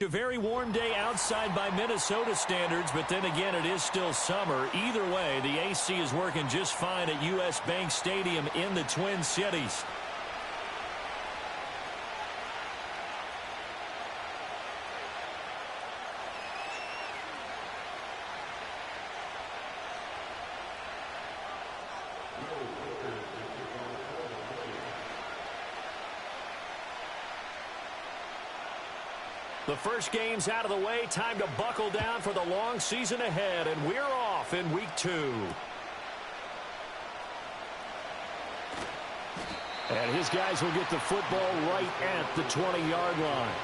A very warm day outside by Minnesota standards, but then again, it is still summer. Either way, the AC is working just fine at U.S. Bank Stadium in the Twin Cities. The first game's out of the way. Time to buckle down for the long season ahead, and we're off in week 2. And his guys will get the football right at the 20-yard line.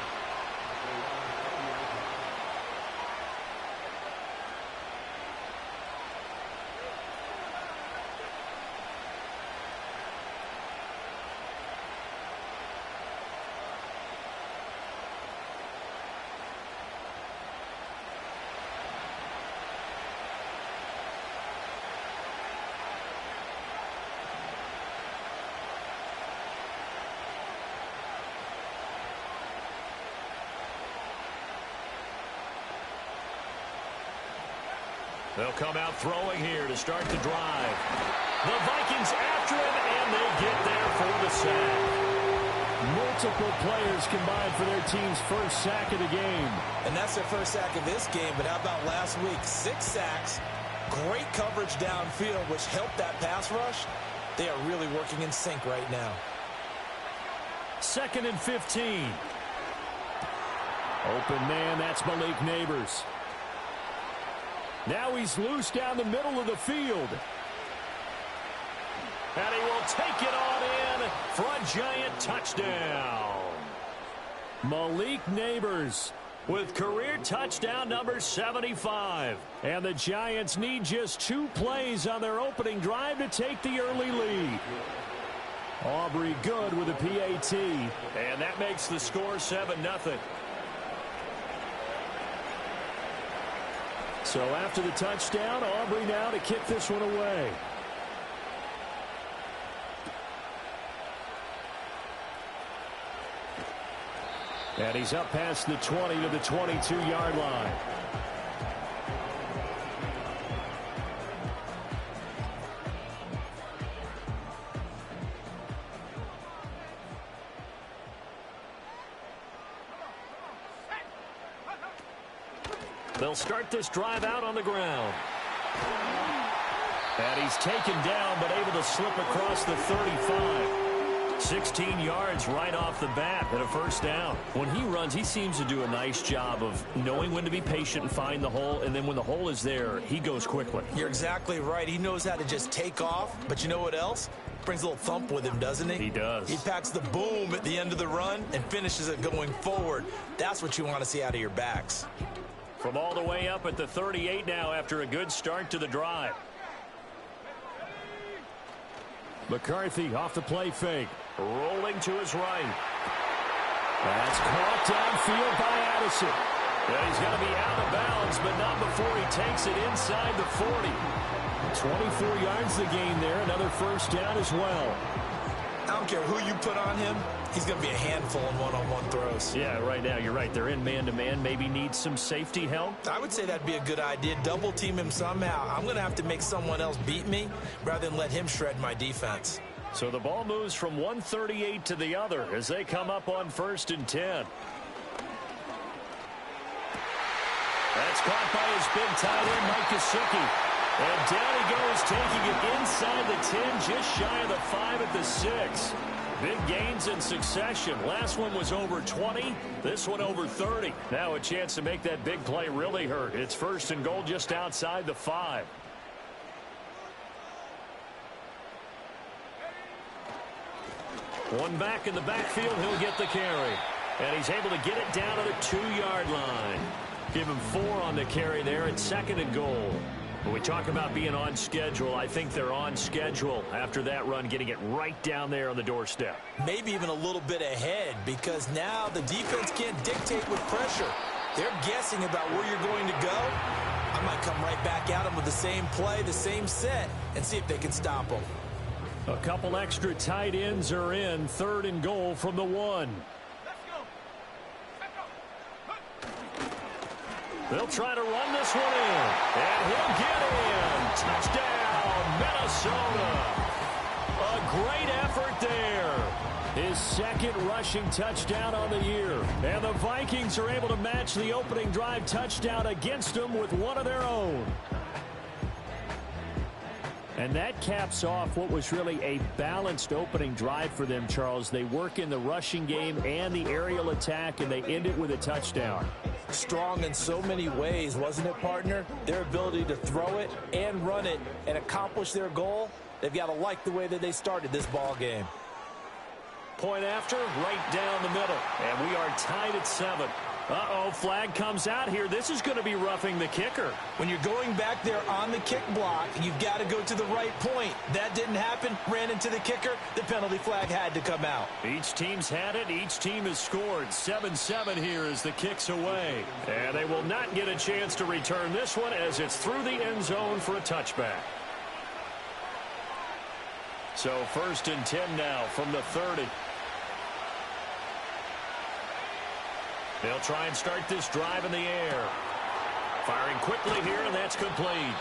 They'll come out throwing here to start the drive. The Vikings after him, and they get there for the sack. Multiple players combined for their team's first sack of the game. And that's their first sack of this game, but how about last week? 6 sacks, great coverage downfield, which helped that pass rush. They are really working in sync right now. 2nd and 15. Open man, that's Malik Neighbors. Now he's loose down the middle of the field. And he will take it on in for a giant touchdown. Malik Neighbors with career touchdown number 75. And the Giants need just 2 plays on their opening drive to take the early lead. Aubrey good with a PAT. And that makes the score 7-0. So after the touchdown, Aubrey now to kick this one away. And he's up past the 20 to the 22-yard line. They'll start this drive out on the ground. And he's taken down, but able to slip across the 35. 16 yards right off the bat and a first down. When he runs, he seems to do a nice job of knowing when to be patient and find the hole, and then when the hole is there, he goes quickly. You're exactly right. He knows how to just take off, but you know what else? Brings a little thump with him, doesn't he? He does. He packs the boom at the end of the run and finishes it going forward. That's what you want to see out of your backs. From all the way up at the 38 now after a good start to the drive. McCarthy off the play fake. Rolling to his right. That's caught downfield by Addison. Yeah, he's going to be out of bounds, but not before he takes it inside the 40. 24 yards the gain there. Another first down as well. I don't care who you put on him. He's going to be a handful in one-on-one throws. Yeah, right now, you're right. They're in man-to-man. Maybe needs some safety help. I would say that'd be a good idea. Double-team him somehow. I'm going to have to make someone else beat me rather than let him shred my defense. So the ball moves from 138 to the other as they come up on 1st and 10. That's caught by his big tight end, Mike Gesicki. And down he goes, taking it inside the 10, just shy of the 5 at the 6. Big gains in succession. Last one was over 20. This one over 30. Now a chance to make that big play really hurt. It's 1st and goal just outside the 5. One back in the backfield. He'll get the carry. And he's able to get it down to the 2-yard line. Give him 4 on the carry there at 2nd and goal. When we talk about being on schedule, I think they're on schedule after that run, getting it right down there on the doorstep. Maybe even a little bit ahead, because now the defense can't dictate with pressure. They're guessing about where you're going to go. I might come right back at them with the same play, the same set, and see if they can stop them. A couple extra tight ends are in. 3rd and goal from the 1. They'll try to run this one in. And he'll get in. Touchdown, Minnesota. A great effort there. His second rushing touchdown on the year. And the Vikings are able to match the opening drive touchdown against them with one of their own. And that caps off what was really a balanced opening drive for them, Charles. They work in the rushing game and the aerial attack, and they end it with a touchdown. Strong in so many ways, wasn't it, partner? Their ability to throw it and run it and accomplish their goal, they've got to like the way that they started this ball game. Point after, right down the middle. And we are tied at 7. Uh-oh, flag comes out here. This is going to be roughing the kicker. When you're going back there on the kick block, you've got to go to the right point. That didn't happen. Ran into the kicker. The penalty flag had to come out. Each team's had it. Each team has scored. 7-7 here as the kick's away. And they will not get a chance to return this one as it's through the end zone for a touchback. So 1st and 10 now from the 30. They'll try and start this drive in the air. Firing quickly here, and that's complete.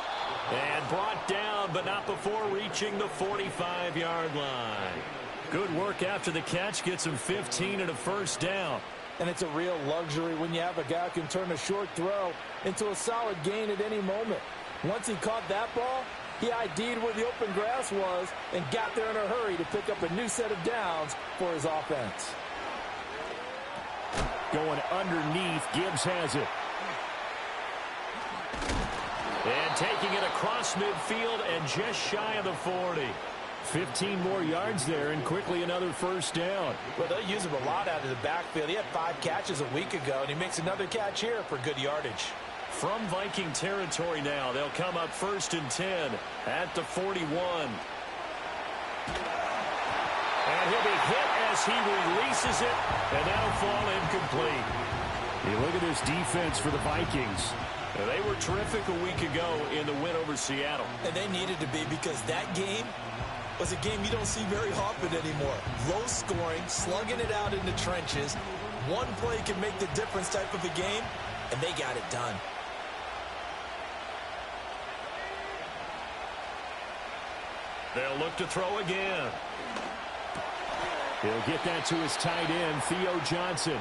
And brought down, but not before reaching the 45-yard line. Good work after the catch. Gets him 15 and a first down. And it's a real luxury when you have a guy who can turn a short throw into a solid gain at any moment. Once he caught that ball, he ID'd where the open grass was and got there in a hurry to pick up a new set of downs for his offense. Going underneath, Gibbs has it. And taking it across midfield and just shy of the 40. 15 more yards there and quickly another first down. Well, they'll use him a lot out of the backfield. He had 5 catches a week ago, and he makes another catch here for good yardage. From Viking territory now, they'll come up 1st and 10 at the 41. And he'll be hit as he releases it, and that'll fall incomplete. You look at this defense for the Vikings. They were terrific a week ago in the win over Seattle. And they needed to be, because that game was a game you don't see very often anymore. Low scoring, slugging it out in the trenches. One play can make the difference type of a game, and they got it done. They'll look to throw again. He'll get that to his tight end, Theo Johnson.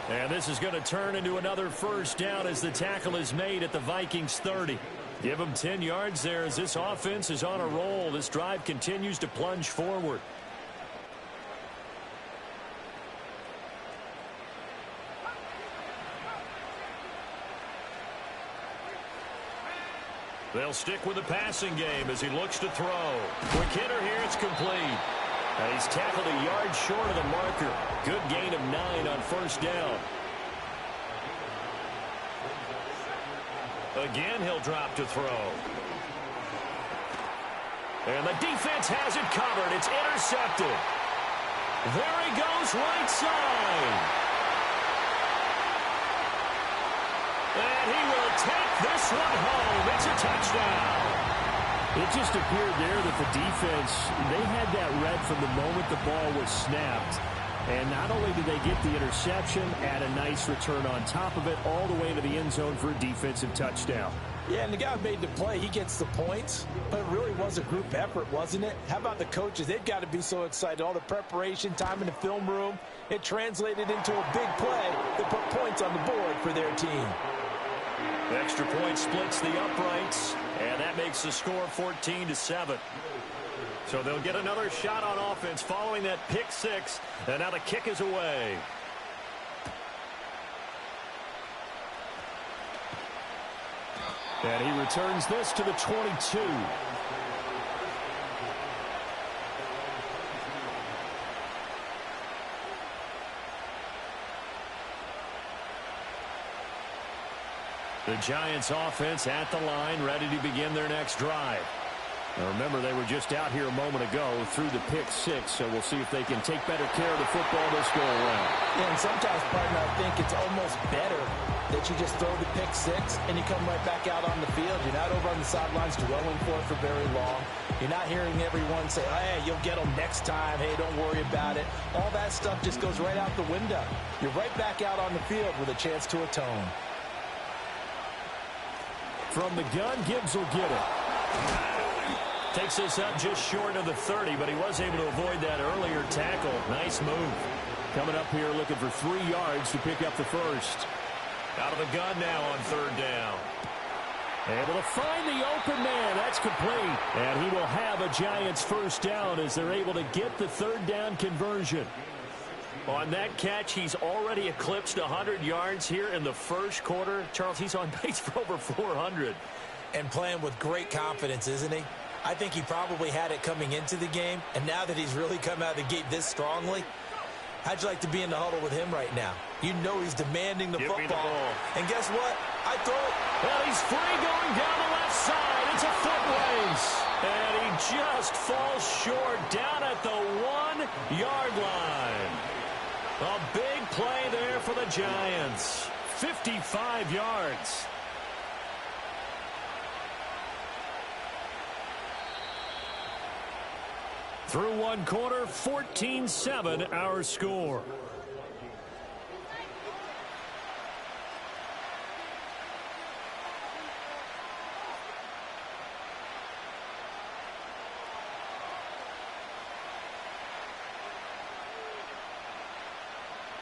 And this is going to turn into another first down as the tackle is made at the Vikings 30. Give them 10 yards there as this offense is on a roll. This drive continues to plunge forward. They'll stick with the passing game as he looks to throw. Quick hitter here, it's complete. And he's tackled a yard short of the marker. Good gain of 9 on first down. Again, he'll drop to throw. And the defense has it covered. It's intercepted. There he goes, right side. And he will take this one home. It's a touchdown. It just appeared there that the defense, they had that read from the moment the ball was snapped. And not only did they get the interception, add a nice return on top of it, all the way to the end zone for a defensive touchdown. Yeah, and the guy who made the play, he gets the points. But it really was a group effort, wasn't it? How about the coaches? They've got to be so excited. All the preparation, time in the film room, it translated into a big play that put points on the board for their team. The extra point splits the uprights, and that makes the score 14-7. So they'll get another shot on offense following that pick 6, and now the kick is away. And he returns this to the 22. The Giants offense at the line, ready to begin their next drive. Now remember, they were just out here a moment ago through the pick 6, so we'll see if they can take better care of the football this go around. Yeah, and sometimes, partner, I think it's almost better that you just throw the pick 6 and you come right back out on the field. You're not over on the sidelines dwelling for it for very long. You're not hearing everyone say, hey, you'll get them next time. Hey, don't worry about it. All that stuff just goes right out the window. You're right back out on the field with a chance to atone. From the gun, Gibbs will get it. Takes this up just short of the 30, but he was able to avoid that earlier tackle. Nice move. Coming up here looking for 3 yards to pick up the first. Out of the gun now on 3rd down. Able to find the open man. That's complete. And he will have a Giants first down as they're able to get the 3rd down conversion. On that catch, he's already eclipsed 100 yards here in the first quarter. Charles, he's on pace for over 400. And playing with great confidence, isn't he? I think he probably had it coming into the game, and now that he's really come out of the gate this strongly, how'd you like to be in the huddle with him right now? You know he's demanding the football. And guess what? I throw it. Well, he's free going down the left side. It's a foot race. And he just falls short down at the 1-yard line. A big play there for the Giants. 55 yards. Through 1 quarter, 14-7 our score.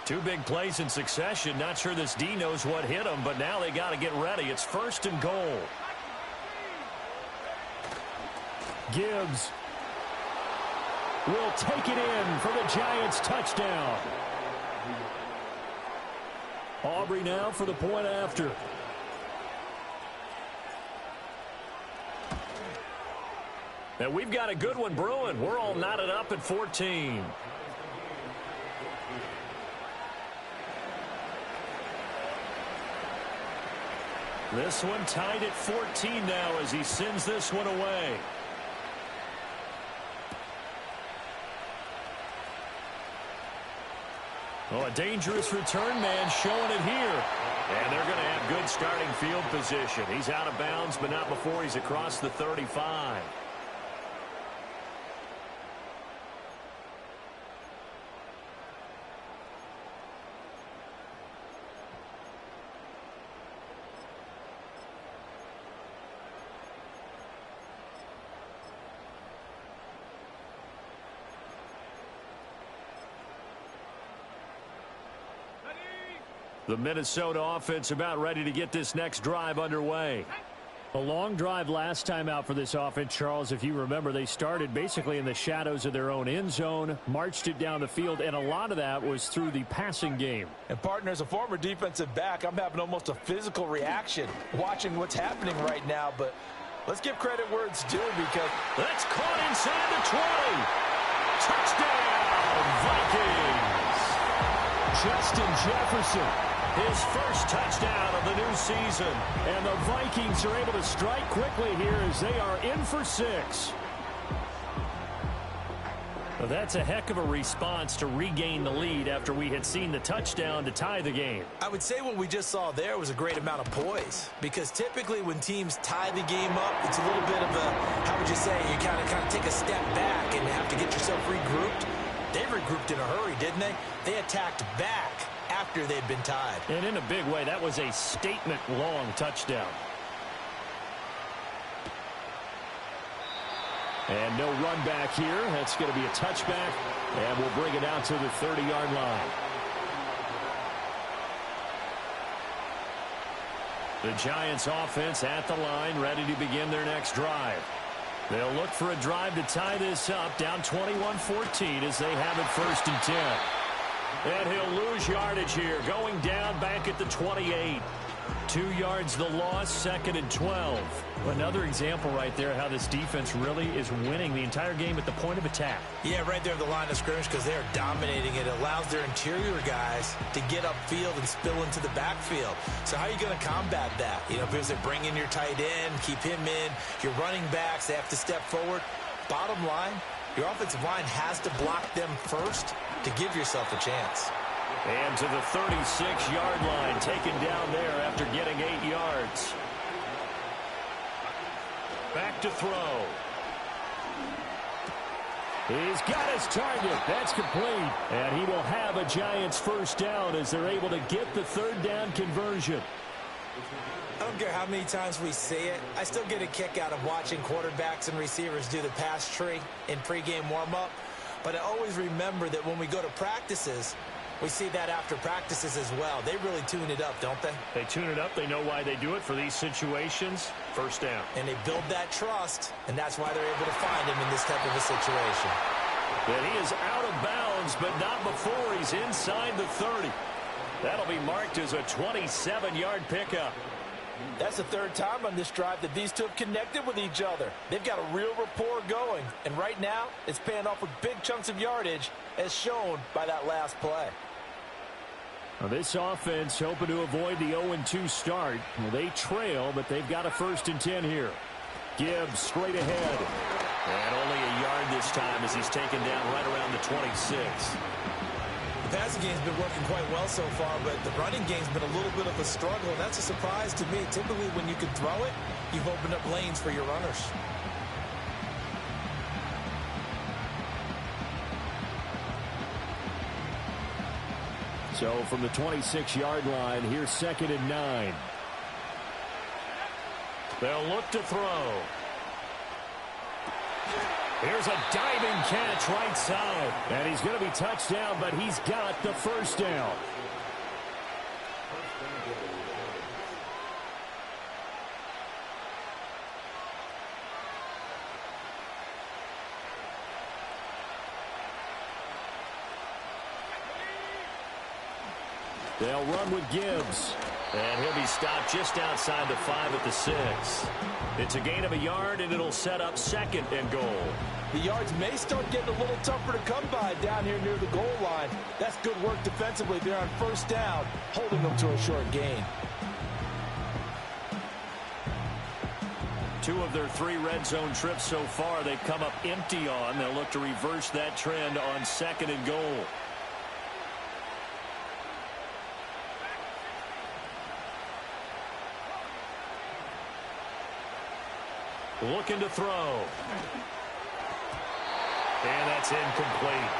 Two big plays in succession. Not sure this D knows what hit him, but now they got to get ready. It's 1st and goal. Gibbs will take it in for the Giants touchdown. Aubrey now for the point after. And we've got a good one brewing. We're all knotted up at 14. This one tied at 14 now as he sends this one away. Oh, a dangerous return man showing it here. And they're going to have good starting field position. He's out of bounds, but not before he's across the 35. The Minnesota offense about ready to get this next drive underway. A long drive last time out for this offense, Charles. If you remember, they started basically in the shadows of their own end zone, marched it down the field, and a lot of that was through the passing game. And, partner, as a former defensive back, I'm having almost a physical reaction watching what's happening right now. But let's give credit where it's due because that's caught inside the 20. Touchdown, Vikings. Justin Jefferson. His first touchdown of the new season. And the Vikings are able to strike quickly here as they are in for 6. Well, that's a heck of a response to regain the lead after we had seen the touchdown to tie the game. I would say what we just saw there was a great amount of poise. Because typically when teams tie the game up, it's a little bit of a, how would you say, you kind of take a step back and have to get yourself regrouped. They regrouped in a hurry, didn't they? They attacked back after they'd been tied. And in a big way, that was a statement-long touchdown. And no run back here. That's going to be a touchback, and we'll bring it out to the 30-yard line. The Giants offense at the line, ready to begin their next drive. They'll look for a drive to tie this up, down 21-14 as they have it 1st and 10. And he'll lose yardage here, going down back at the 28. 2 yards the loss, 2nd and 12. Another example right there how this defense really is winning the entire game at the point of attack. Yeah, right there at the line of scrimmage because they're dominating it. It allows their interior guys to get upfield and spill into the backfield. So how are you going to combat that? You know, because they bring in your tight end, keep him in. Your running backs, they have to step forward. Bottom line, your offensive line has to block them first to give yourself a chance. And to the 36-yard line, taken down there after getting 8 yards. Back to throw. He's got his target. That's complete. And he will have a Giants first down as they're able to get the 3rd down conversion. I don't care how many times we see it. I still get a kick out of watching quarterbacks and receivers do the pass tree in pregame warm-up. But I always remember that when we go to practices, we see that after practices as well. They really tune it up, don't they? They tune it up. They know why they do it for these situations. First down. And they build that trust, and that's why they're able to find him in this type of a situation. And he is out of bounds, but not before he's inside the 30. That'll be marked as a 27-yard pickup. That's the third time on this drive that these two have connected with each other. They've got a real rapport going, and right now it's paying off with big chunks of yardage as shown by that last play. Now this offense hoping to avoid the 0-2 start. Well, they trail, but they've got a 1st and 10 here. Gibbs straight ahead. And only a yard this time as he's taken down right around the 26. The passing game's been working quite well so far, but the running game's been a little bit of a struggle, and that's a surprise to me. Typically, when you can throw it, you've opened up lanes for your runners. So from the 26-yard line, here's 2nd and 9. They'll look to throw. Here's a diving catch right side. And he's going to be touched down, but he's got the 1st down. They'll run with Gibbs. And he'll be stopped just outside the 5 at the 6. It's a gain of a yard, and it'll set up 2nd and goal. The yards may start getting a little tougher to come by down here near the goal line. That's good work defensively there on 1st down, holding them to a short gain. 2 of their 3 red zone trips so far they've come up empty on. They'll look to reverse that trend on 2nd and goal. Looking to throw. And that's incomplete.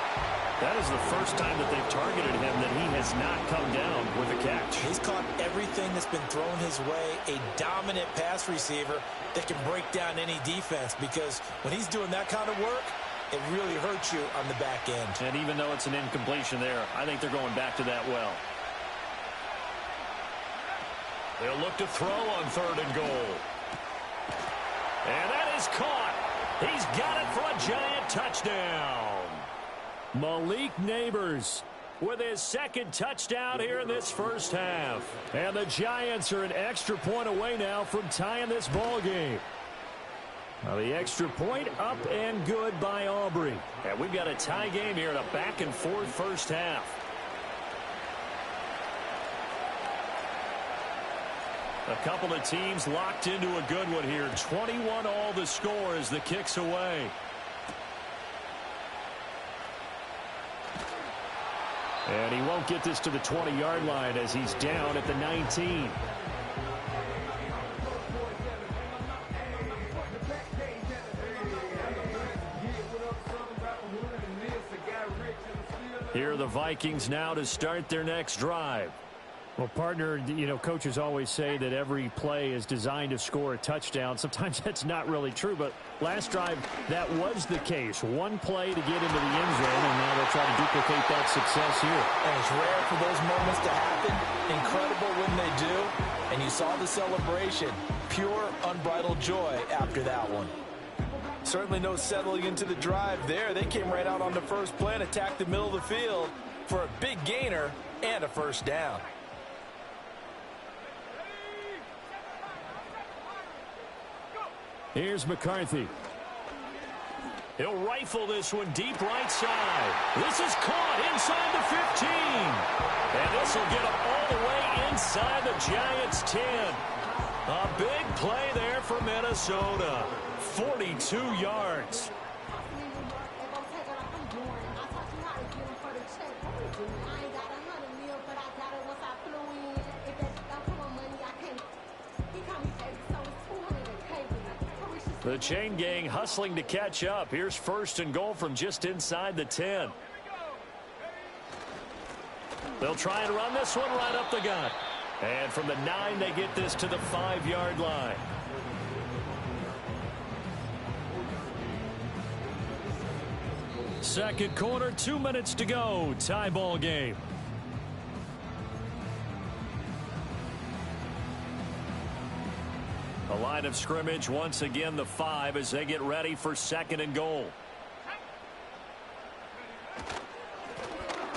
That is the first time that they've targeted him that he has not come down with a catch. He's caught everything that's been thrown his way. A dominant pass receiver that can break down any defense, because when he's doing that kind of work, it really hurts you on the back end. And even though it's an incompletion there, I think they're going back to that well. They'll look to throw on 3rd and goal. And that is caught. He's got it for a giant touchdown. Malik Neighbors with his 2nd touchdown here in this first half. And the Giants are an extra point away now from tying this ball game. Now the extra point up and good by Aubrey. And we've got a tie game here in a back-and-forth first half. A couple of teams locked into a good one here. 21 all the score as the kick's away. And he won't get this to the 20-yard line as he's down at the 19. Here are the Vikings now to start their next drive. Well, partner, you know, coaches always say that every play is designed to score a touchdown. Sometimes that's not really true, but last drive, that was the case. One play to get into the end zone, and now they'll try to duplicate that success here. And it's rare for those moments to happen. Incredible when they do. And you saw the celebration. Pure, unbridled joy after that one. Certainly no settling into the drive there. They came right out on the first play and attacked the middle of the field for a big gainer and a 1st down. Here's McCarthy. He'll rifle this one deep right side. This is caught inside the 15. And this will get him all the way inside the Giants' 10. A big play there for Minnesota. 42 yards. The chain gang hustling to catch up. Here's 1st and goal from just inside the 10. They'll try and run this one right up the gut. And from the 9, they get this to the 5-yard line. Second quarter, 2 minutes to go. Tie ball game. The line of scrimmage, once again, the 5 as they get ready for second and goal.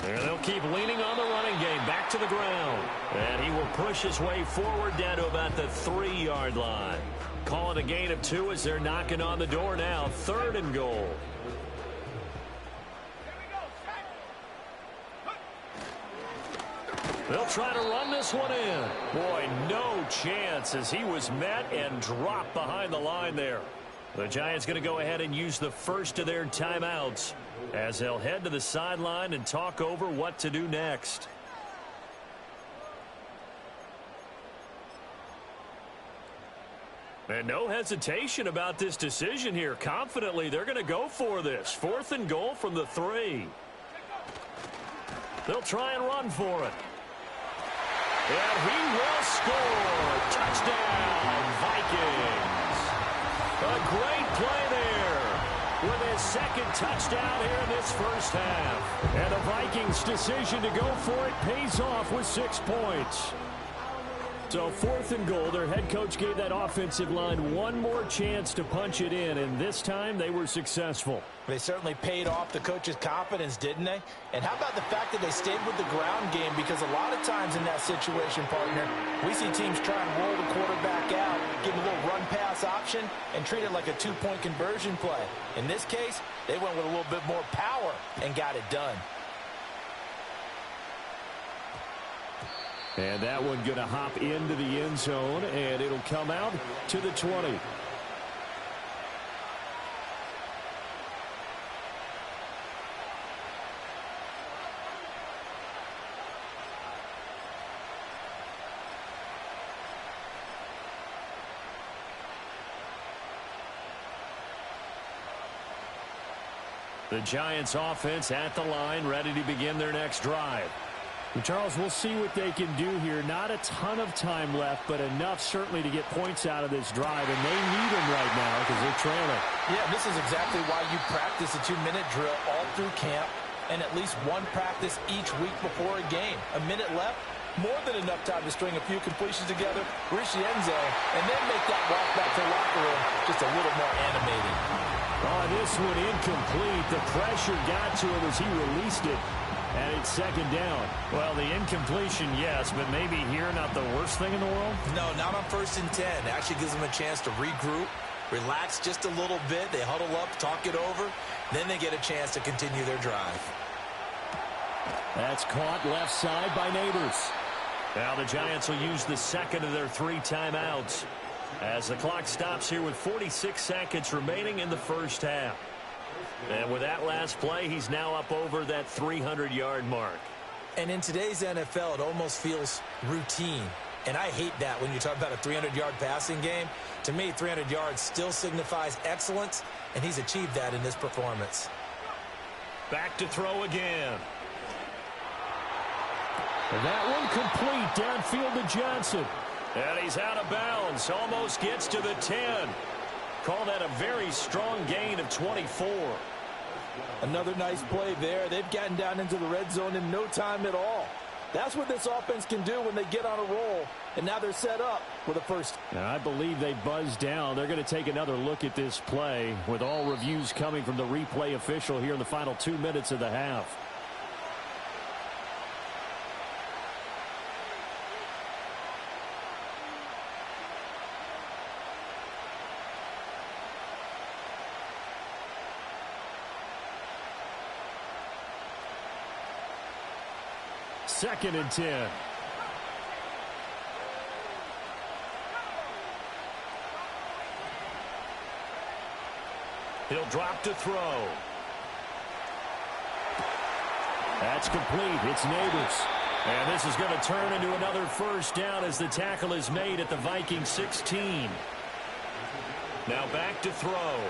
And they'll keep leaning on the running game. Back to the ground. And he will push his way forward down to about the 3-yard line. Call it a gain of 2 as they're knocking on the door now. Third and goal. They'll try to run this one in. Boy, no chance as he was met and dropped behind the line there. The Giants going to go ahead and use the first of their timeouts as they'll head to the sideline and talk over what to do next. And no hesitation about this decision here. Confidently, they're going to go for this. Fourth and goal from the 3. They'll try and run for it. And he will score. Touchdown, Vikings. A great play there with his second touchdown here in this first half. And the Vikings' decision to go for it pays off with 6 points. So fourth and goal, their head coach gave that offensive line one more chance to punch it in, and this time they were successful. They certainly paid off the coach's confidence, didn't they? And how about the fact that they stayed with the ground game? Because a lot of times in that situation, partner, we see teams try and roll the quarterback out, give him a little run-pass option, and treat it like a 2-point conversion play. In this case, they went with a little bit more power and got it done. And that one going to hop into the end zone, and it'll come out to the 20. The Giants offense at the line, ready to begin their next drive. Charles, we'll see what they can do here. Not a ton of time left, but enough certainly to get points out of this drive, and they need them right now because they're trailing. Yeah, this is exactly why you practice a 2-minute drill all through camp and at least one practice each week before a game. A minute left, more than enough time to string a few completions together, reach the end zone, and then make that walk back to the locker room just a little more animating. Oh, this one incomplete. The pressure got to him as he released it. And it's second down. Well, the incompletion, yes, but maybe here not the worst thing in the world? No, not on 1st and 10. It actually gives them a chance to regroup, relax just a little bit. They huddle up, talk it over. Then they get a chance to continue their drive. That's caught left side by Neighbors. Now the Giants will use the second of their 3 timeouts as the clock stops here with 46 seconds remaining in the first half. And with that last play, he's now up over that 300-yard mark. And in today's NFL, it almost feels routine. And I hate that when you talk about a 300-yard passing game. To me, 300 yards still signifies excellence, and he's achieved that in this performance. Back to throw again. And that one complete downfield to Johnson. And he's out of bounds. Almost gets to the 10. Call that a very strong gain of 24. Another nice play there. They've gotten down into the red zone in no time at all. That's what this offense can do when they get on a roll. And now they're set up with a first. Now, I believe they buzzed down. They're going to take another look at this play with all reviews coming from the replay official here in the final 2 minutes of the half. Second and 10. He'll drop to throw. That's complete. It's Neighbors. And this is going to turn into another first down as the tackle is made at the Vikings 16. Now back to throw.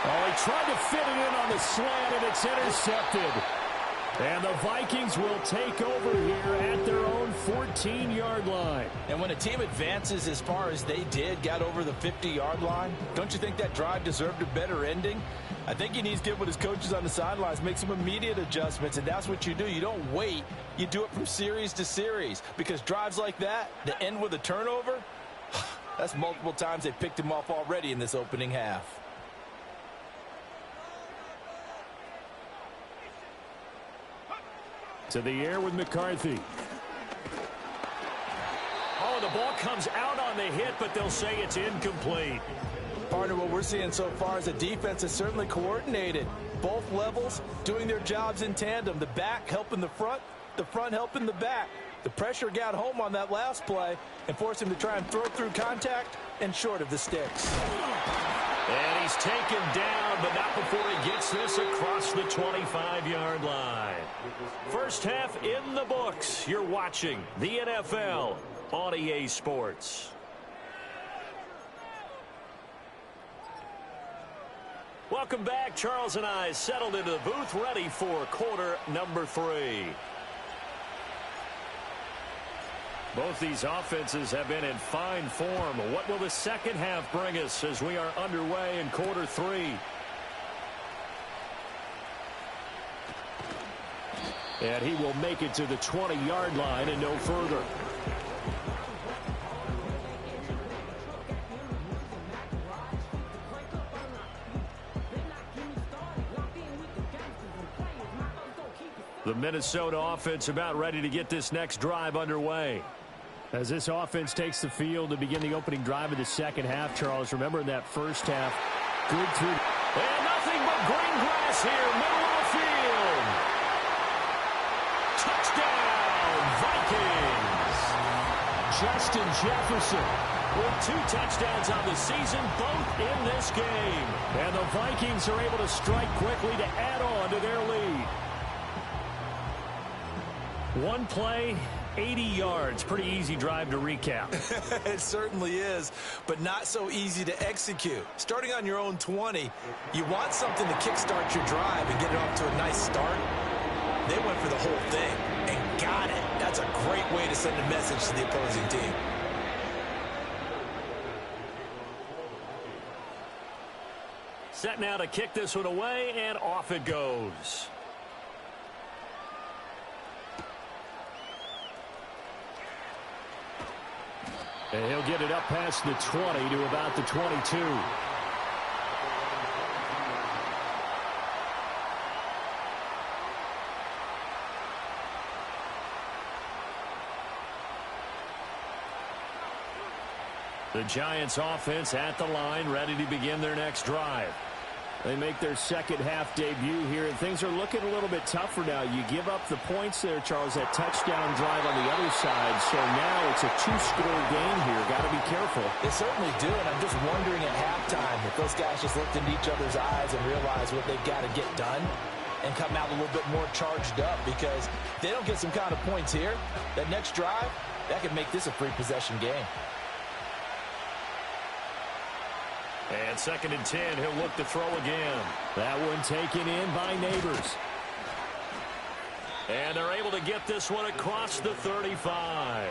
Oh, he tried to fit it in on the slant, and it's intercepted. And the Vikings will take over here at their own 14-yard line. And when a team advances as far as they did, got over the 50-yard line, don't you think that drive deserved a better ending? I think he needs to get with his coaches on the sidelines, make some immediate adjustments, and that's what you do. You don't wait. You do it from series to series, because drives like that end with a turnover, that's multiple times they picked him off already in this opening half. To the air with McCarthy. Oh, the ball comes out on the hit, but they'll say it's incomplete. Partner, what we're seeing so far is the defense is certainly coordinated. Both levels doing their jobs in tandem. The back helping the front helping the back. The pressure got home on that last play and forced him to try and throw through contact and short of the sticks. And he's taken down, but not before he gets this across the 25-yard line. First half in the books. You're watching the NFL on EA Sports. Welcome back. Charles and I settled into the booth, ready for quarter number 3. Both these offenses have been in fine form. What will the second half bring us as we are underway in quarter 3? And he will make it to the 20-yard line and no further. The Minnesota offense about ready to get this next drive underway. As this offense takes the field to begin the opening drive of the second half, Charles, remember in that first half, good through. And nothing but green grass here, middle of the field. Touchdown, Vikings. Justin Jefferson with 2 touchdowns on the season, both in this game. And the Vikings are able to strike quickly to add on to their lead. One play, 80 yards. Pretty easy drive to recap. It certainly is, but not so easy to execute. Starting on your own 20, you want something to kickstart your drive and get it off to a nice start. They went for the whole thing and got it. That's a great way to send a message to the opposing team. Set now to kick this one away, and off it goes. And he'll get it up past the 20 to about the 22. The Giants offense at the line, ready to begin their next drive. They make their second half debut here, and things are looking a little bit tougher now. You give up the points there, Charles, that touchdown drive on the other side. So now it's a 2-score game here. Got to be careful. They certainly do, and I'm just wondering at halftime if those guys just looked into each other's eyes and realized what they've got to get done and come out a little bit more charged up, because if they don't get some kind of points here, that next drive, that could make this a free possession game. And 2nd and 10, he'll look to throw again. That one taken in by Neighbors. And they're able to get this one across the 35.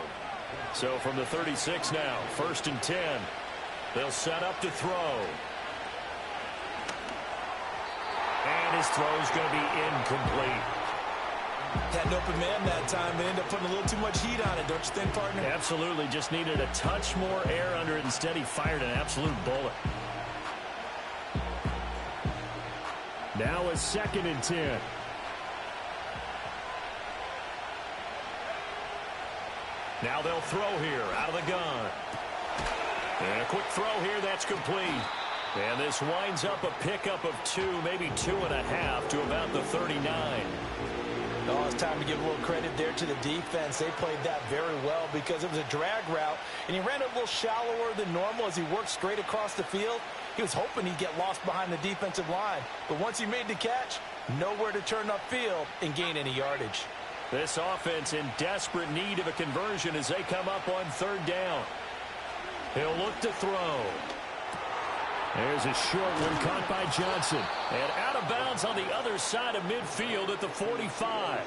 So from the 36 now, 1st and 10. They'll set up to throw. And his throw's going to be incomplete. Had an open man that time. They ended up putting a little too much heat on it, don't you think, partner? Absolutely. Just needed a touch more air under it. Instead, he fired an absolute bullet. Now a 2nd and 10. Now they'll throw here out of the gun. And a quick throw here, that's complete. And this winds up a pickup of 2, maybe 2.5 to about the 39. Oh, it's time to give a little credit there to the defense. They played that very well because it was a drag route, and he ran it a little shallower than normal as he worked straight across the field. He was hoping he'd get lost behind the defensive line, but once he made the catch, nowhere to turn upfield and gain any yardage. This offense in desperate need of a conversion as they come up on 3rd down. He'll look to throw. There's a short one caught by Johnson. And out of bounds on the other side of midfield at the 45.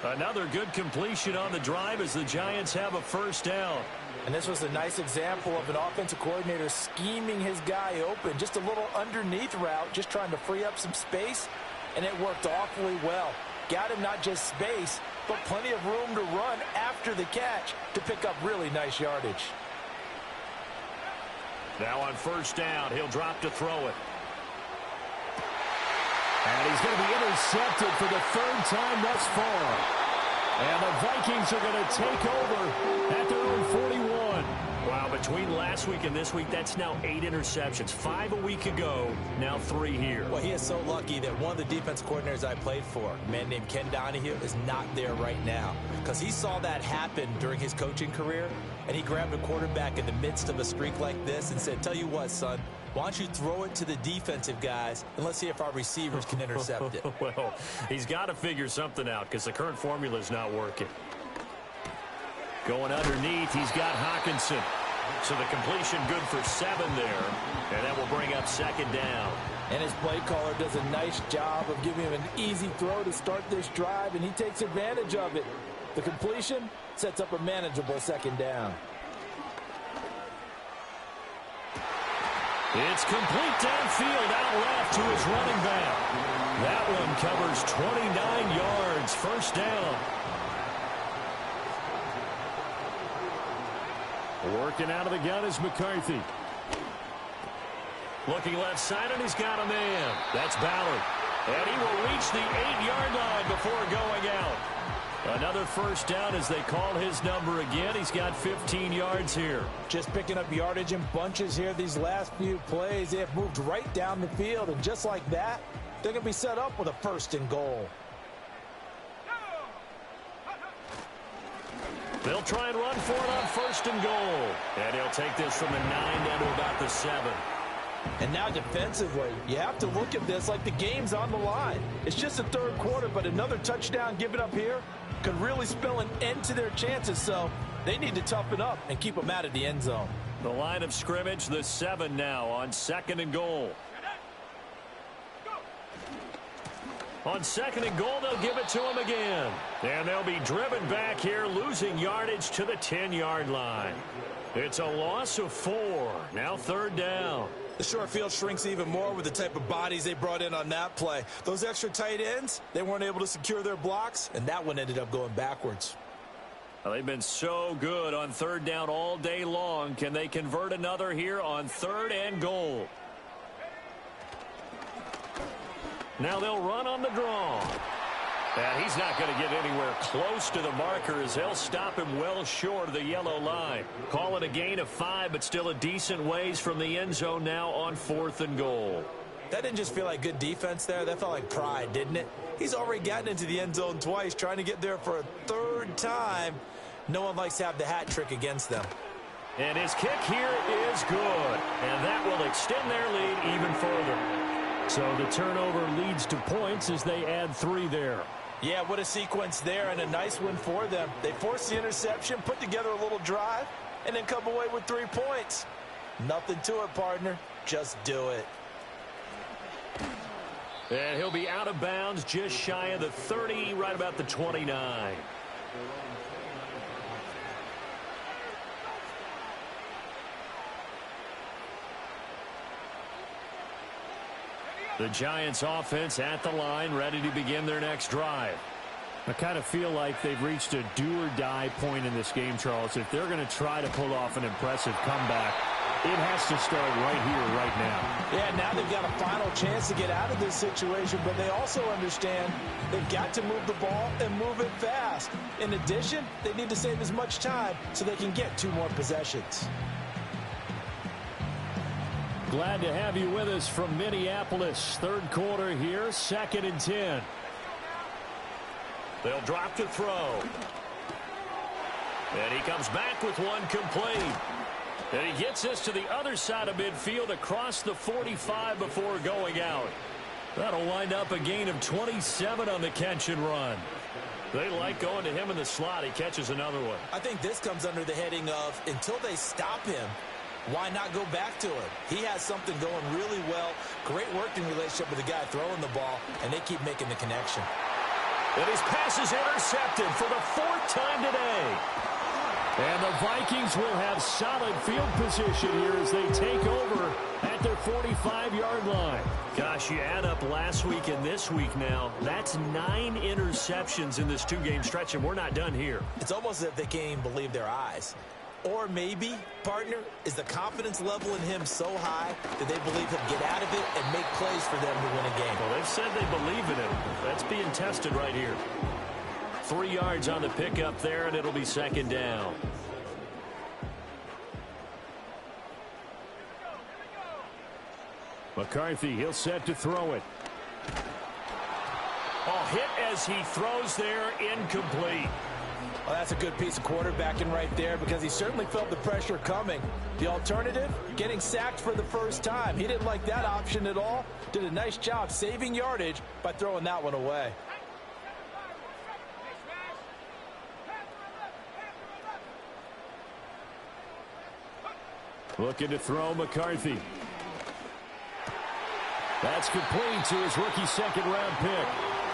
Another good completion on the drive as the Giants have a first down. And this was a nice example of an offensive coordinator scheming his guy open. Just a little underneath route, just trying to free up some space, and it worked awfully well. Got him not just space, but plenty of room to run after the catch to pick up really nice yardage. Now on first down, he'll drop to throw it. And he's going to be intercepted for the third time thus far. And the Vikings are going to take over at their own 41. Wow, between last week and this week, that's now 8 interceptions. 5 a week ago, now 3 here. Well, he is so lucky that one of the defense coordinators I played for, a man named Ken Donahue, is not there right now. Because he saw that happen during his coaching career, and he grabbed a quarterback in the midst of a streak like this and said, tell you what, son, why don't you throw it to the defensive guys, and let's see if our receivers can intercept it. Well, he's got to figure something out because the current formula is not working. Going underneath, he's got Hawkinson. So the completion good for 7 there, and that will bring up second down. And his play caller does a nice job of giving him an easy throw to start this drive, and he takes advantage of it. The completion sets up a manageable second down. It's complete downfield out left to his running back. That one covers 29 yards, first down. Working out of the gun is McCarthy. Looking left side, and he's got a man. That's Ballard. And he will reach the 8-yard line before going out. Another first down as they call his number again. He's got 15 yards here. Just picking up yardage in bunches here these last few plays. They have moved right down the field, and just like that, they're going to be set up with a first and goal. They'll try and run for it on first and goal. And he'll take this from the 9 down to about the 7. And now defensively, you have to look at this like the game's on the line. It's just the third quarter, but another touchdown given up here could really spell an end to their chances. So they need to toughen up and keep them out of the end zone. The line of scrimmage, the 7 now on second and goal. On second and goal, they'll give it to him again. And they'll be driven back here, losing yardage to the 10-yard line. It's a loss of 4. Now third down. The short field shrinks even more with the type of bodies they brought in on that play. Those extra tight ends, they weren't able to secure their blocks, and that one ended up going backwards. Well, they've been so good on third down all day long. Can they convert another here on third and goal? Now they'll run on the draw. And he's not going to get anywhere close to the marker as they'll stop him well short of the yellow line. Call it a gain of 5, but still a decent ways from the end zone now on fourth and goal. That didn't just feel like good defense there. That felt like pride, didn't it? He's already gotten into the end zone twice, trying to get there for a third time. No one likes to have the hat trick against them. And his kick here is good. And that will extend their lead even further. So the turnover leads to points as they add 3 there. Yeah, what a sequence there, and a nice win for them. They forced the interception, put together a little drive, and then come away with 3 points. Nothing to it, partner. Just do it. And he'll be out of bounds just shy of the 30, right about the 29. The Giants offense at the line, ready to begin their next drive. I kind of feel like they've reached a do-or-die point in this game, Charles. If they're going to try to pull off an impressive comeback, it has to start right here, right now. Yeah, now they've got a final chance to get out of this situation, but they also understand they've got to move the ball and move it fast. In addition, they need to save as much time so they can get 2 more possessions. Glad to have you with us from Minneapolis. Third quarter here, 2nd and 10. They'll drop to throw. And he comes back with one complete. And he gets this to the other side of midfield across the 45 before going out. That'll wind up a gain of 27 on the catch and run. They like going to him in the slot. He catches another one. I think this comes under the heading of until they stop him, Why not go back to him? He has something going really well. Great working relationship with the guy throwing the ball, and they keep making the connection. And his pass is intercepted for the 4th time today. And the Vikings will have solid field position here as they take over at their 45-yard line. Gosh, you add up last week and this week now, that's 9 interceptions in this 2-game stretch, and we're not done here. It's almost as if they can't even believe their eyes. Or maybe, partner, is the confidence level in him so high that they believe he'll get out of it and make plays for them to win a game. Well, they've said they believe in him. That's being tested right here. 3 yards on the pickup there, and it'll be 2nd down. McCarthy, he'll set to throw it. Oh, hit as he throws there, incomplete. Well, that's a good piece of quarterbacking right there because he certainly felt the pressure coming. The alternative, getting sacked for the first time. He didn't like that option at all. Did a nice job saving yardage by throwing that one away. Looking to throw McCarthy. That's complete to his rookie 2nd-round pick.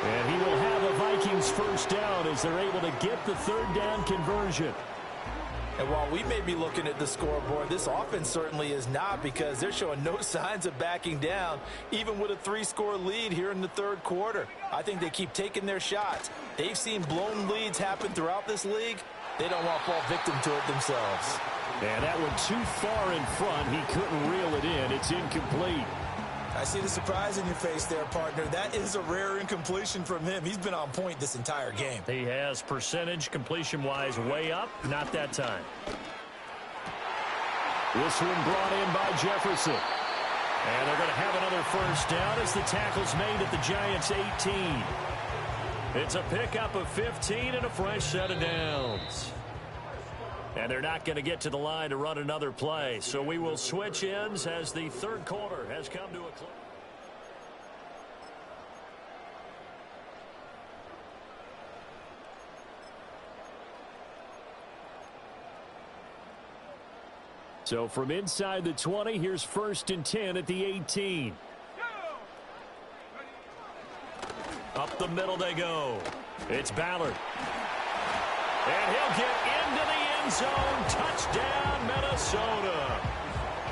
And he will have a Vikings 1st down as they're able to get the 3rd down conversion. And while we may be looking at the scoreboard, this offense certainly is not because they're showing no signs of backing down, even with a 3-score lead here in the 3rd quarter. I think they keep taking their shots. They've seen blown leads happen throughout this league. They don't want to fall victim to it themselves. And that one too far in front. He couldn't reel it in. It's incomplete. I see the surprise in your face there, partner. That is a rare incompletion from him. He's been on point this entire game. He has percentage completion-wise way up. Not that time. This one brought in by Jefferson. And they're going to have another 1st down as the tackle's made at the Giants' 18. It's a pickup of 15 and a fresh set of downs. And they're not going to get to the line to run another play. So we will switch ends as the 3rd quarter has come to a close. So from inside the 20, here's 1st and 10 at the 18. Up the middle they go. It's Ballard. And he'll get into the end zone. Touchdown, Minnesota.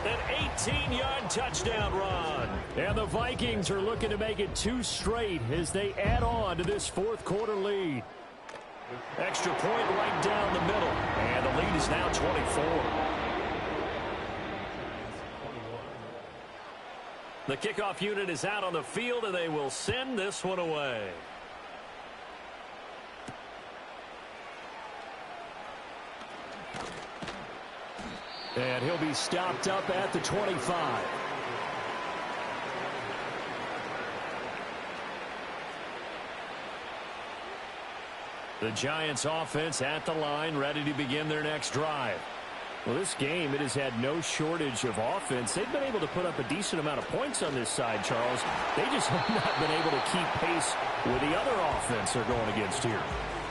An 18-yard touchdown run. And the Vikings are looking to make it 2 straight as they add on to this 4th quarter lead. Extra point right down the middle. And the lead is now 24. The kickoff unit is out on the field, and they will send this one away. And he'll be stopped up at the 25. The Giants offense at the line, ready to begin their next drive. Well, this game, it has had no shortage of offense. They've been able to put up a decent amount of points on this side, Charles. They just have not been able to keep pace with the other offense they're going against here.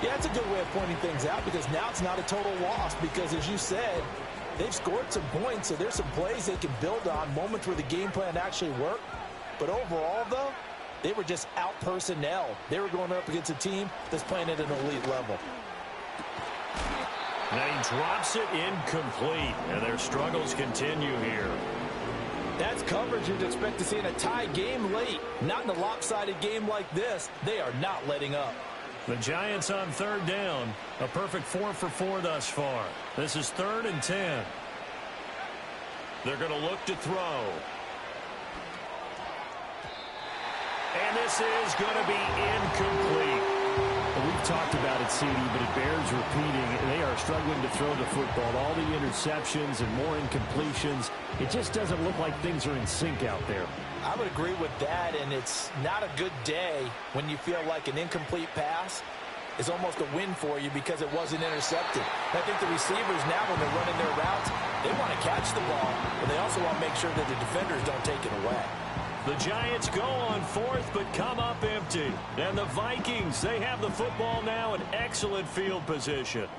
Yeah, it's a good way of pointing things out because now it's not a total loss because, as you said, they've scored some points, so there's some plays they can build on, moments where the game plan actually worked. But overall, though, they were just out-personnel. They were going up against a team that's playing at an elite level. Now he drops it incomplete, and their struggles continue here. That's coverage you'd expect to see in a tie game late. Not in a lopsided game like this. They are not letting up. The Giants on 3rd down. A perfect 4 for 4 thus far. This is 3rd and 10. They're going to look to throw. And this is going to be incomplete. Well, we've talked about it, CD, but it bears repeating. They are struggling to throw the football. All the interceptions and more incompletions. It just doesn't look like things are in sync out there. I would agree with that, and it's not a good day when you feel like an incomplete pass is almost a win for you because it wasn't intercepted. I think the receivers now, when they're running their routes, they want to catch the ball, but they also want to make sure that the defenders don't take it away. The Giants go on 4th but come up empty. And the Vikings, they have the football now in excellent field position.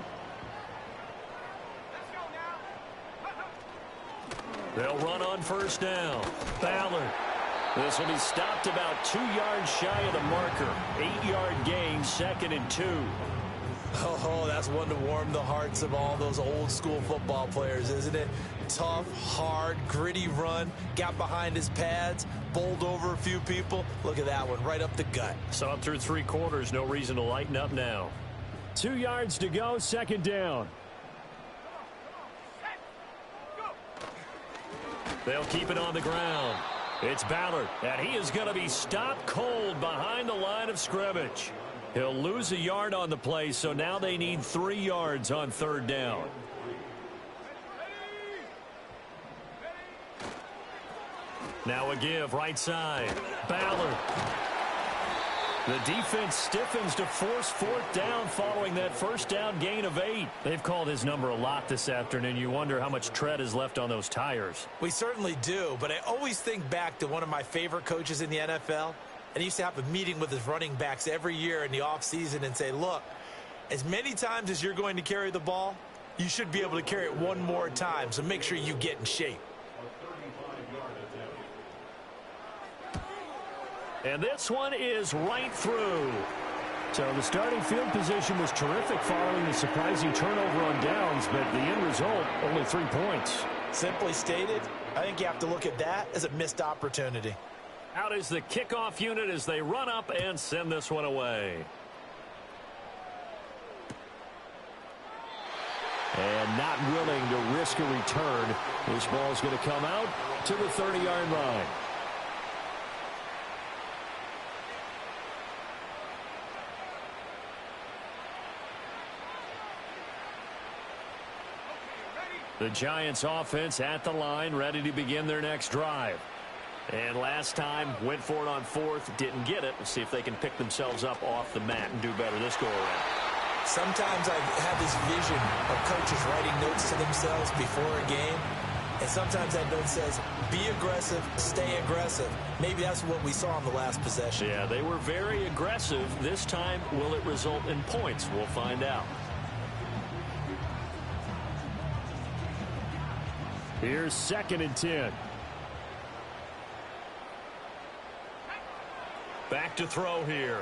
They'll run on first down. Ballard. This will be stopped about 2 yards shy of the marker. 8-yard gain, 2nd and 2. Oh, that's one to warm the hearts of all those old school football players, isn't it? Tough, hard, gritty run. Got behind his pads, bowled over a few people. Look at that one, right up the gut. Saw it through 3 quarters. No reason to lighten up now. 2 yards to go, 2nd down. They'll keep it on the ground. It's Ballard, and he is going to be stopped cold behind the line of scrimmage. He'll lose a yard on the play, so now they need 3 yards on 3rd down. Now a give, right side. Ballard. The defense stiffens to force 4th down following that first down gain of 8. They've called his number a lot this afternoon. You wonder how much tread is left on those tires. We certainly do, but I always think back to one of my favorite coaches in the NFL. And he used to have a meeting with his running backs every year in the offseason and say, look, as many times as you're going to carry the ball, you should be able to carry it one more time, so make sure you get in shape. And this one is right through. So the starting field position was terrific following the surprising turnover on downs, but the end result, only 3 points. Simply stated, I think you have to look at that as a missed opportunity. Out is the kickoff unit as they run up and send this one away. And not willing to risk a return. This ball is going to come out to the 30-yard line. The Giants offense at the line, ready to begin their next drive. And last time, went for it on 4th, didn't get it. We'll see if they can pick themselves up off the mat and do better this go-around. Sometimes I have this vision of coaches writing notes to themselves before a game. And sometimes that note says, be aggressive, stay aggressive. Maybe that's what we saw in the last possession. Yeah, they were very aggressive. This time, will it result in points? We'll find out. Here's 2nd and 10. Back to throw here.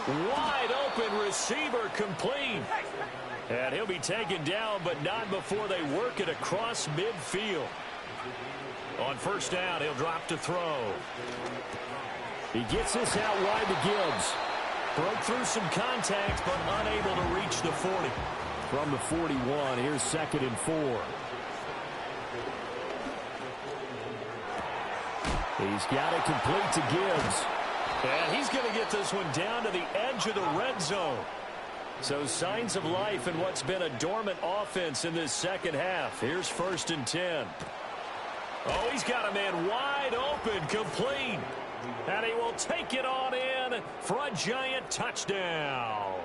Wide open receiver complete. And he'll be taken down, but not before they work it across midfield. On first down, he'll drop to throw. He gets this out wide to Gibbs. Broke through some contact, but unable to reach the 40. From the 41, here's 2nd and 4. He's got it complete to Gibbs. And he's going to get this one down to the edge of the red zone. So signs of life in what's been a dormant offense in this second half. Here's 1st and 10. Oh, he's got a man wide open, complete. And he will take it on in for a Giant touchdown.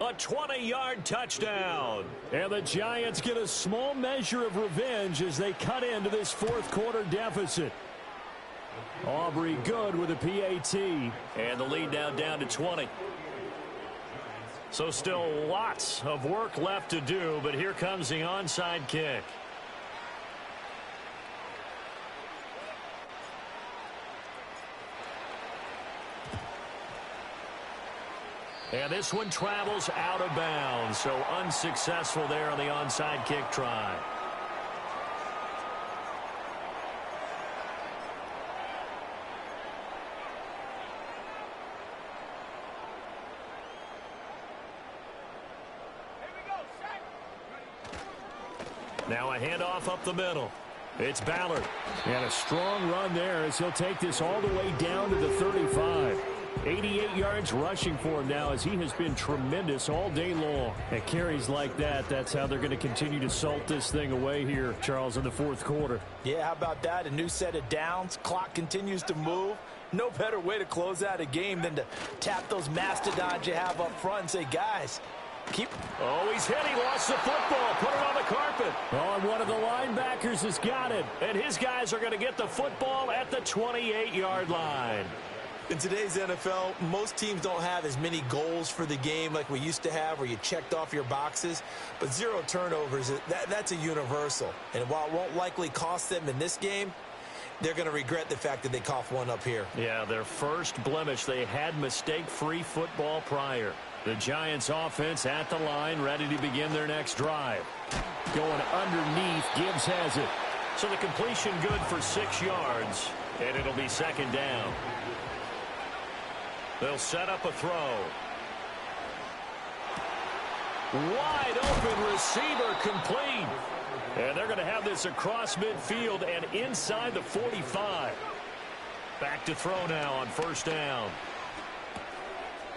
A 20-yard touchdown. And the Giants get a small measure of revenge as they cut into this 4th quarter deficit. Aubrey good with a PAT. And the lead now down to 20. So still lots of work left to do, but here comes the onside kick. And this one travels out of bounds, so unsuccessful there on the onside kick try. Now a handoff up the middle. It's Ballard. And a strong run there as he'll take this all the way down to the 35. 88 yards rushing for him now as he has been tremendous all day long. At carries like that, that's how they're going to continue to salt this thing away here, Charles, in the 4th quarter. Yeah, how about that? A new set of downs. Clock continues to move. No better way to close out a game than to tap those mastodons you have up front and say, guys, keep... Oh, he's hit. He lost the football. Put it on the carpet. Oh, and one of the linebackers has got it. And his guys are going to get the football at the 28-yard line. In today's NFL, most teams don't have as many goals for the game like we used to have where you checked off your boxes. But 0 turnovers, that's a universal. And while it won't likely cost them in this game, they're going to regret the fact that they coughed one up here. Yeah, their first blemish. They had mistake-free football prior. The Giants offense at the line, ready to begin their next drive. Going underneath, Gibbs has it. So the completion good for 6 yards, and it'll be second down. They'll set up a throw. Wide open receiver complete. And they're going to have this across midfield and inside the 45. Back to throw now on first down.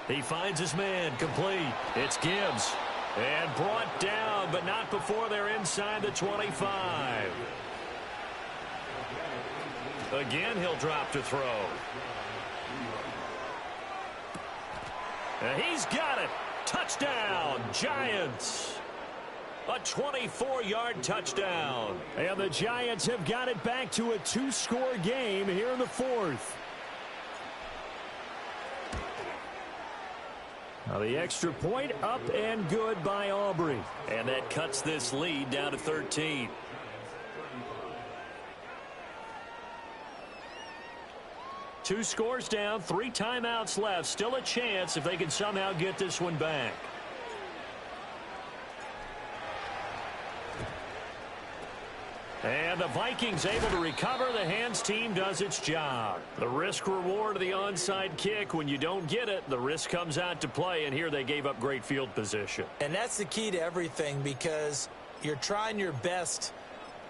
He finds his man complete. It's Gibbs. And brought down, but not before they're inside the 25. Again, he'll drop to throw. And he's got it. Touchdown, Giants. A 24-yard touchdown. And the Giants have got it back to a 2-score game here in the 4th. Now the extra point up and good by Aubrey. And that cuts this lead down to 13. Two scores down, 3 timeouts left. Still a chance if they can somehow get this one back. And the Vikings able to recover. The hands team does its job. The risk reward of the onside kick. When you don't get it, the risk comes out to play. And here they gave up great field position. And that's the key to everything, because you're trying your best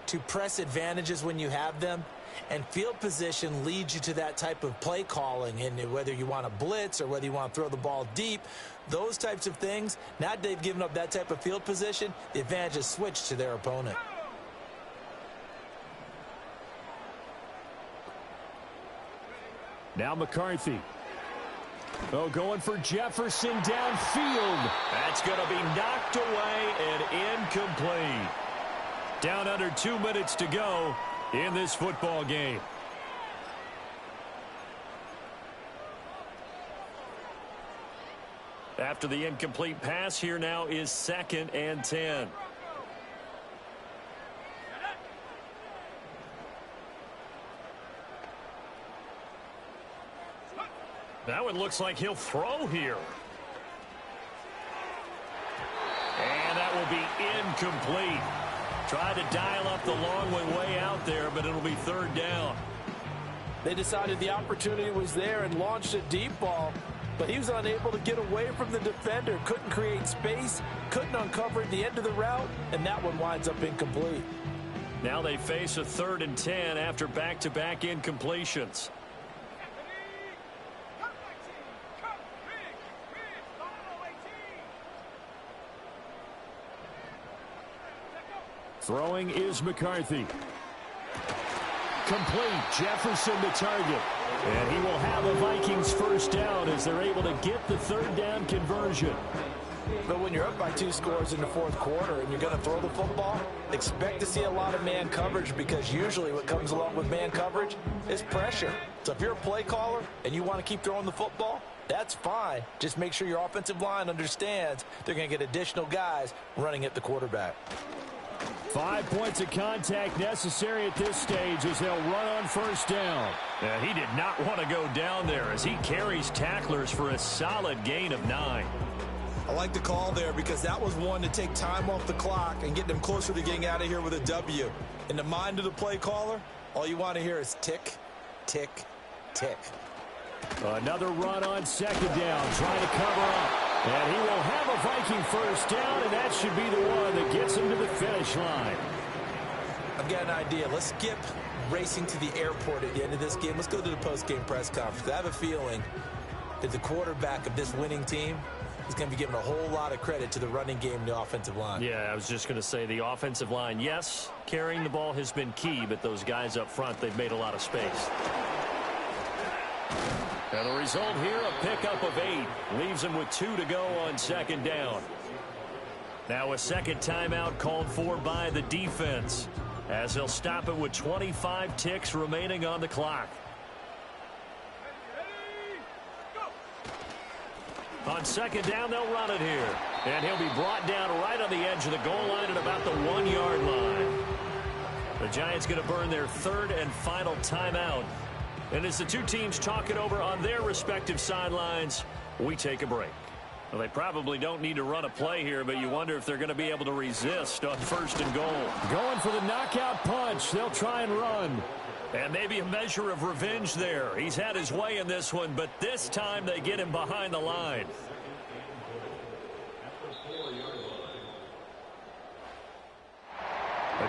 to press advantages when you have them. And field position leads you to that type of play calling. And whether you want to blitz or whether you want to throw the ball deep, those types of things, now that they've given up that type of field position, the advantage is switched to their opponent. Now McCarthy. Oh, going for Jefferson downfield. That's going to be knocked away and incomplete. Down under 2 minutes to go in this football game. After the incomplete pass, here now is 2nd and 10. That one looks like he'll throw here. And that will be incomplete. Tried to dial up the long one way out there, but it'll be 3rd down. They decided the opportunity was there and launched a deep ball, but he was unable to get away from the defender. Couldn't create space, couldn't uncover the end of the route, and that one winds up incomplete. Now they face a 3rd and 10 after back-to-back incompletions. Throwing is McCarthy. Complete. Jefferson the target. And he will have a Vikings first down as they're able to get the 3rd down conversion. But when you're up by 2 scores in the 4th quarter and you're going to throw the football, expect to see a lot of man coverage, because usually what comes along with man coverage is pressure. So if you're a play caller and you want to keep throwing the football, that's fine. Just make sure your offensive line understands they're going to get additional guys running at the quarterback. 5 points of contact necessary at this stage as they'll run on first down. And he did not want to go down there as he carries tacklers for a solid gain of 9. I like the call there because that was one to take time off the clock and get them closer to getting out of here with a W. In the mind of the play caller, all you want to hear is tick, tick, tick. Another run on 2nd down, trying to cover up. And he will have a Viking first down, and that should be the one that gets him to the finish line. I've got an idea. Let's skip racing to the airport at the end of this game. Let's go to the post-game press conference. I have a feeling that the quarterback of this winning team is going to be giving a whole lot of credit to the running game and the offensive line. Yeah, I was just going to say the offensive line, yes, carrying the ball has been key, but those guys up front, they've made a lot of space. And the result here, a pickup of 8. Leaves him with 2 to go on 2nd down. Now a second timeout called for by the defense, as they'll stop it with 25 ticks remaining on the clock. On second down, they'll run it here. And he'll be brought down right on the edge of the goal line at about the 1-yard line. The Giants going to burn their third and final timeout. And as the two teams talk it over on their respective sidelines, we take a break. Well, they probably don't need to run a play here, but you wonder if they're going to be able to resist on first and goal. Going for the knockout punch. They'll try and run. And maybe a measure of revenge there. He's had his way in this one, but this time they get him behind the line.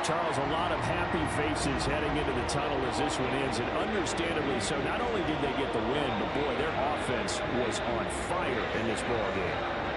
Charles, a lot of happy faces heading into the tunnel as this one ends, and understandably so. Not only did they get the win, but boy, their offense was on fire in this ball game.